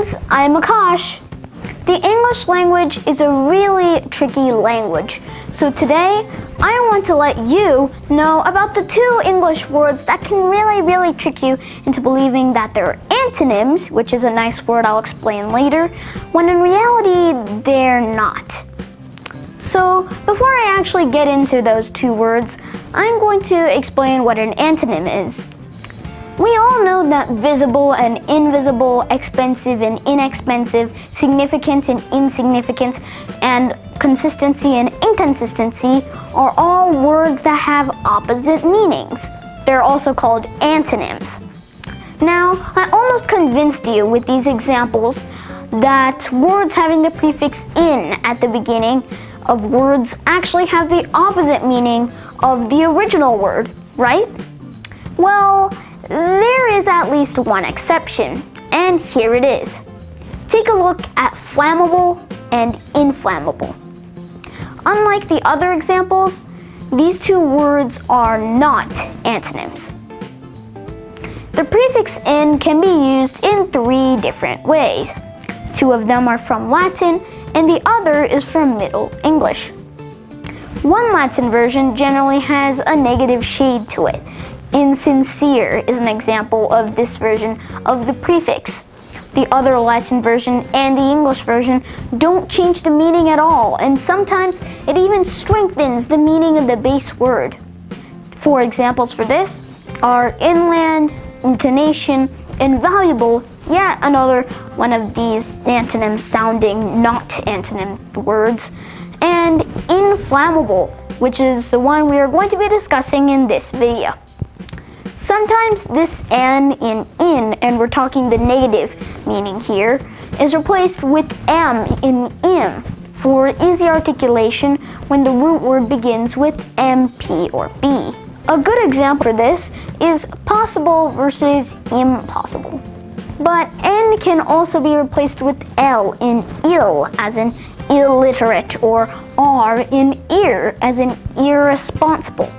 friends, I'm Akash. The English language is a really tricky language, so today I want to let you know about the two English words that can really trick you into believing that they're antonyms, which is a nice word I'll explain later, when in reality they're not. So before I actually get into those two words, I'm going to explain what an antonym is. We all know that visible and invisible, expensive and inexpensive, significant and insignificant, and consistency and inconsistency are all words that have opposite meanings. They're also called antonyms. Now, I almost convinced you with these examples that words having the prefix in at the beginning of words actually have the opposite meaning of the original word, right? Well, there is at least one exception, and here it is. Take a look at flammable and inflammable. Unlike the other examples, these two words are not antonyms. The prefix in can be used in three different ways. Two of them are from Latin, and the other is from Middle English. One Latin version generally has a negative shade to it. Insincere is an example of this version of the prefix. The other Latin version and the English version don't change the meaning at all, and sometimes it even strengthens the meaning of the base word. Four examples for this are inland, intonation, invaluable, yet another one of these antonyms sounding not antonym words, and inflammable, which is the one we are going to be discussing in this video. Sometimes this N in in, and we're talking the negative meaning here, is replaced with M in im for easy articulation when the root word begins with MP or B. A good example for this is possible versus impossible. But N can also be replaced with L in ill, as in illiterate, or R in ear, as in irresponsible.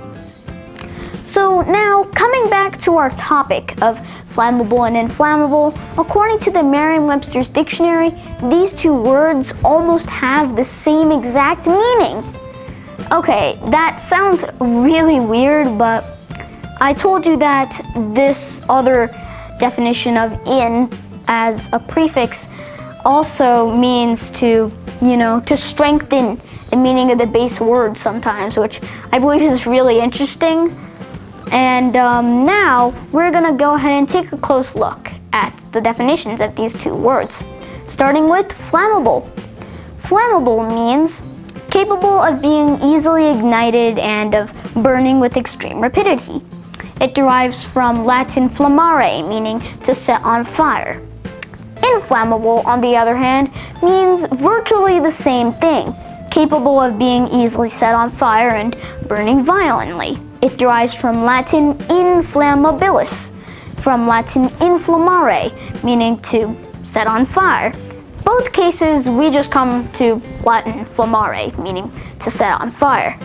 So now, coming back to our topic of flammable and inflammable, according to the Merriam-Webster's dictionary, these two words almost have the same exact meaning. Okay, that sounds really weird, but I told you that this other definition of in as a prefix also means to strengthen the meaning of the base word sometimes, which I believe is really interesting. And now we're gonna go ahead and take a close look at the definitions of these two words, starting with flammable. Flammable means capable of being easily ignited and of burning with extreme rapidity. It derives from Latin flammare, meaning to set on fire. Inflammable, on the other hand, means virtually the same thing, capable of being easily set on fire and burning violently. It derives from Latin inflammabilis, from Latin inflammare, meaning to set on fire. Both cases, we just come to Latin flammare, meaning to set on fire.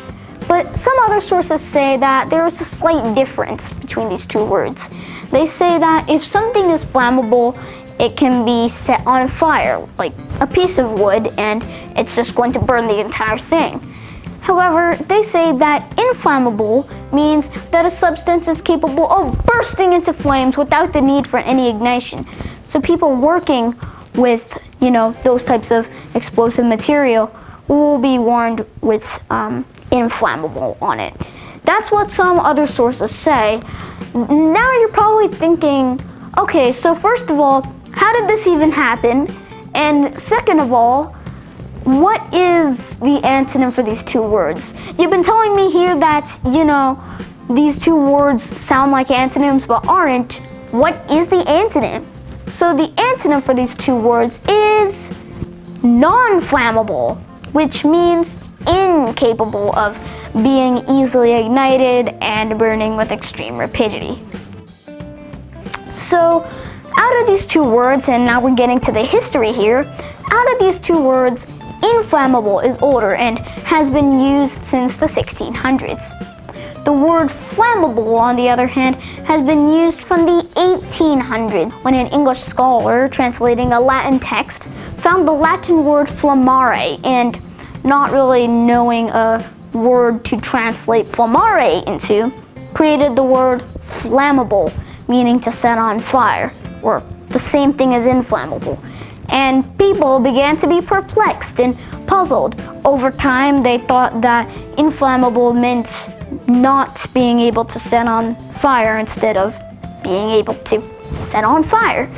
But some other sources say that there is a slight difference between these two words. They say that if something is flammable, it can be set on fire, like a piece of wood, and it's just going to burn the entire thing. However, they say that inflammable means that a substance is capable of bursting into flames without the need for any ignition. So people working with, those types of explosive material will be warned with inflammable on it. That's what some other sources say. Now you're probably thinking, okay, so first of all, how did this even happen? And second of all, what is the antonym for these two words? You've been telling me here that, these two words sound like antonyms but aren't. What is the antonym? So the antonym for these two words is non-flammable, which means incapable of being easily ignited and burning with extreme rapidity. So out of these two words, and now we're getting to the history here, out of these two words, inflammable is older and has been used since the 1600s. The word flammable, on the other hand, has been used from the 1800s when an English scholar translating a Latin text found the Latin word flammare, and not really knowing a word to translate flammare into, created the word flammable, meaning to set on fire, or the same thing as inflammable. And people began to be perplexed and puzzled. Over time, they thought that inflammable meant not being able to set on fire instead of being able to set on fire.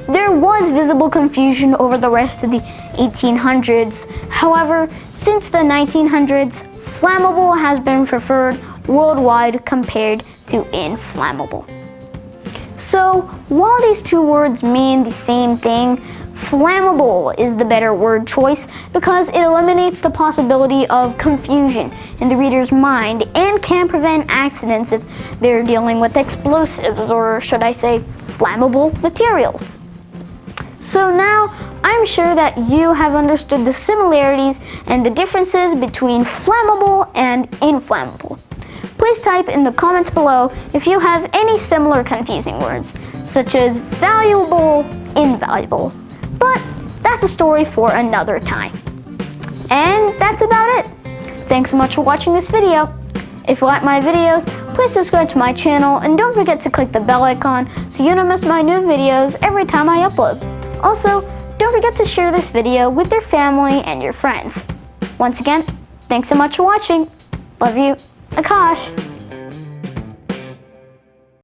There was visible confusion over the rest of the 1800s. However, since the 1900s, flammable has been preferred worldwide compared to inflammable. So, while these two words mean the same thing, flammable is the better word choice because it eliminates the possibility of confusion in the reader's mind and can prevent accidents if they're dealing with explosives, or should I say, flammable materials. So now, I'm sure that you have understood the similarities and the differences between flammable and inflammable. Please type in the comments below if you have any similar confusing words, such as valuable, invaluable. But that's a story for another time. And that's about it. Thanks so much for watching this video. If you like my videos, please subscribe to my channel and don't forget to click the bell icon so you don't miss my new videos every time I upload. Also, don't forget to share this video with your family and your friends. Once again, thanks so much for watching. Love you, Akash.